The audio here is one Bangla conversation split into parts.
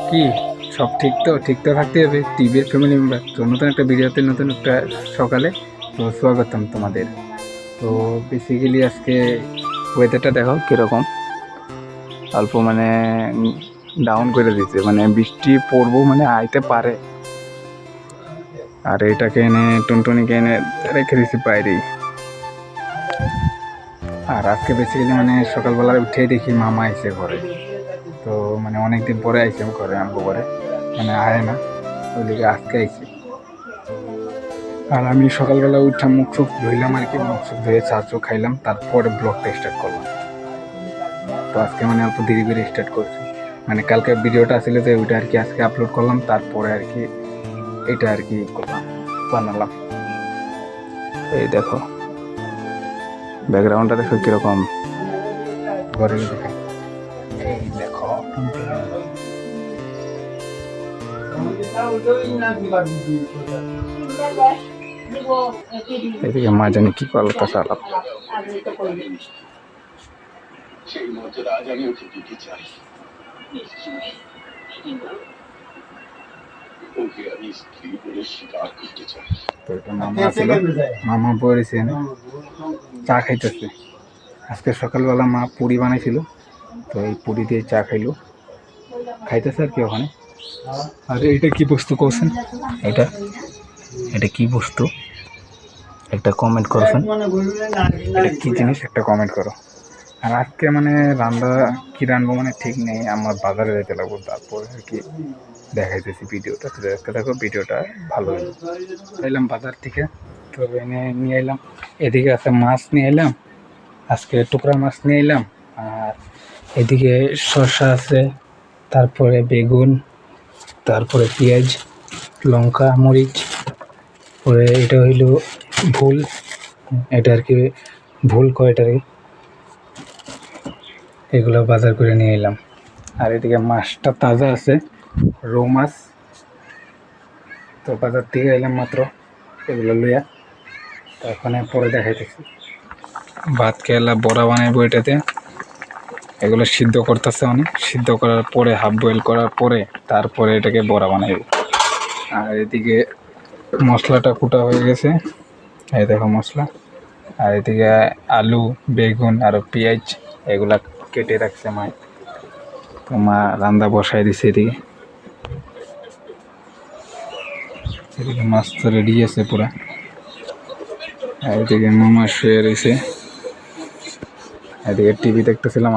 কি সব ঠিক তো থাকতে হবে টিভির ফ্যামিলি মেম্বার। তো নতুন একটা ভিডিওতে নতুন একটা সকালে তো স্বাগতম তোমাদের। তো বেসিক্যালি আজকে ওয়েদারটা দেখো কীরকম, অল্প মানে ডাউন করে দিচ্ছে, মানে বৃষ্টি পড়বো মানে আইতে পারে। আর এটাকে এনে টুনটুনিকে এনে রেখে দিচ্ছি বাইরেই। আর আজকে বেসিক্যালি মানে সকালবেলা উঠেই দেখি মামা এসে ঘরে। তো মানে অনেকদিন পরে আইসি ঘরে, আমগো ঘরে মানে আয় না, ওইদিকে আজকে আইসি। আর আমি সকালবেলা উঠে মুখ চোখ ধুইলাম আর কি, মুখ চোখ ধুয়ে চা চো খাইলাম, তারপরে ব্লগটা স্টার্ট করলাম। তো আজকে মানে অল্প দেরি করে স্টার্ট করছি, মানে কালকে ভিডিওটা আসলে তো ওইটা আর কি আজকে আপলোড করলাম, তারপরে আর কি এটা আর কি করলাম, বানালাম। এই দেখো ব্যাকগ্রাউন্ডটা দেখো কিরকম, ঘরে দেখো এই দেখো। এদিকে মা জানি কি করলো তা চালাম। মামা ছিল, মামা পড়েছে চা খাইতেছে। আজকে সকালবেলা মা পুরি বানাইছিল, তো এই পুরি দিয়ে চা খাইতেছে আর কি ওখানে। আর এটা কি বস্তু করছেন, এটা এটা কি বস্তু একটা কমেন্ট করছেন, এটা কি জিনিস একটা কমেন্ট করো। আর আজকে মানে কি রান্নাবো মানে ঠিক নেই, আমার বাজারে যেতে লাগবো, তারপরে আর কি দেখাইতেছি ভিডিওটা। তো দেখো ভিডিওটা ভালো হলো। এলাম বাজার থেকে, তো এনে নিয়ে এলাম, এদিকে আছে মাছ নিয়ে এলাম, আজকে টুকরা মাছ নিয়ে এলাম। আর এদিকে শসা আছে, তারপরে বেগুন, তারপরে পেঁয়াজ, লঙ্কা, মরিচ, পরে এটা হইলো ভুল, এটা আর কি ভুল কয় এটা আর কি, এগুলো বাজার করে নিয়ে এলাম। আর এদিকে মাছটা তাজা আছে, রৌ মাছ, তো বাজার থেকে এলাম মাত্র, এগুলো লইয়া। তো এখানে পরে দেখাইতেছি ভাত কেলা বড়া বানাইবো এটাতে। এগুলো সিদ্ধ করতেছে, অনেক সিদ্ধ করার পরে হাফ বয়েল করার পরে তারপরে এটাকে বড়া বানাইব। আর এদিকে মশলাটা কুটা হয়ে গেছে, এই দেখো মশলা। আর এদিকে আলু, বেগুন আর পেঁয়াজ এগুলা কেটে রাখছে মা, তো মা রান্না বসাই দিছে। এদিকে মাছ তো রেডি আছে পুরা। আর এদিকে মামা শুয়ে রয়েছে, এদিকে টিভি দেখতেছিলাম,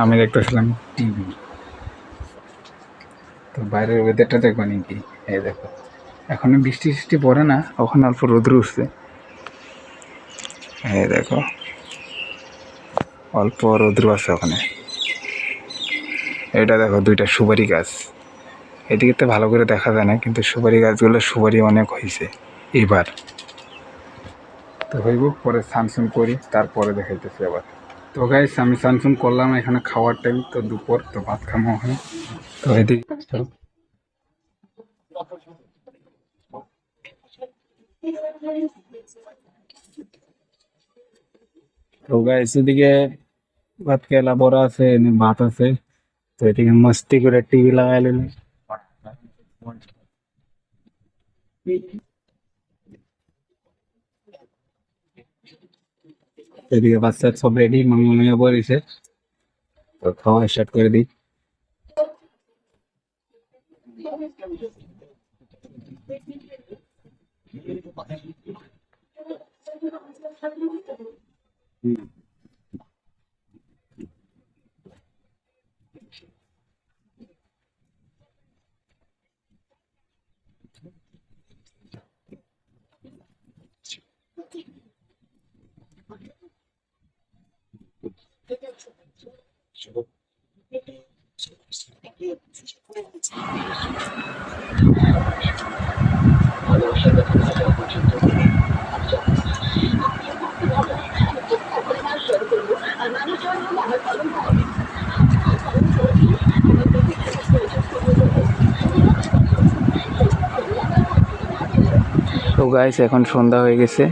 আমি দেখতেছিলাম টিভি। তো বাইরের ওয়েদারটা দেখবো নাকি, এই দেখো এখনো বৃষ্টি পড়ে না, ওখানে অল্প রোদ্র উঠছে, এই দেখো অল্প রোদ্র আছে ওখানে। এটা দেখো দুইটা সুপারি গাছ, এদিকে তো ভালো করে দেখা যায় না, কিন্তু সুপারি গাছগুলো সুপারি অনেক হয়েছে এবার। তো হইব পরে স্নান করি, তারপরে দেখাইতেছি আবার। তো গাইস আমি স্নান করলাম, এখানে খাওয়ার টাইম তো দুপুর, তো ভাত খাওয়া হয়। তো এদিকে তো গাইস এদিকে ভাত কেলা বড়া আছে, ভাত আছে। তো এদিকে মস্তি করে টিভি লাগাই নিলাম। এদিকে বাচ্চা সব রেডি, মামিয়া পড়েছে, তো খাওয়া স্টার্ট করে দিই। তো গাইস এখন সন্ধ্যা হয়ে গেছে,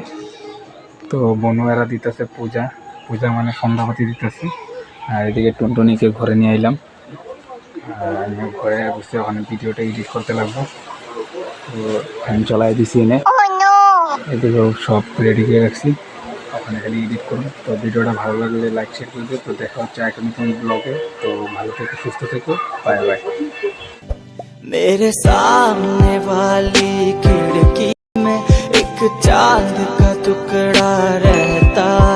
তো বনুয়েরা দিতেছে পূজা মানে সন্ধ্যাবাতি দিতেছে। আর এদিকে টুনটুনিকে ঘরে নিয়ে এলাম, আর আমি ঘরে বসে ওখানে ভিডিওটা এডিট করতে লাগবো। তো ফ্যান চলাই দিছি এনে, এদিকেও সব রেডি করে রাখছি, ওখানে খালি এডিট করবো। তো ভিডিওটা ভালো লাগলে লাইক শেয়ার করে দিও। তো দেখা হচ্ছে একটা নতুন ব্লগে। তো ভালো থেকো, সুস্থ থেকো, বাই বাই। मेरे सामने वाली खिड़की में एक चांद का टुकड़ा रहता है।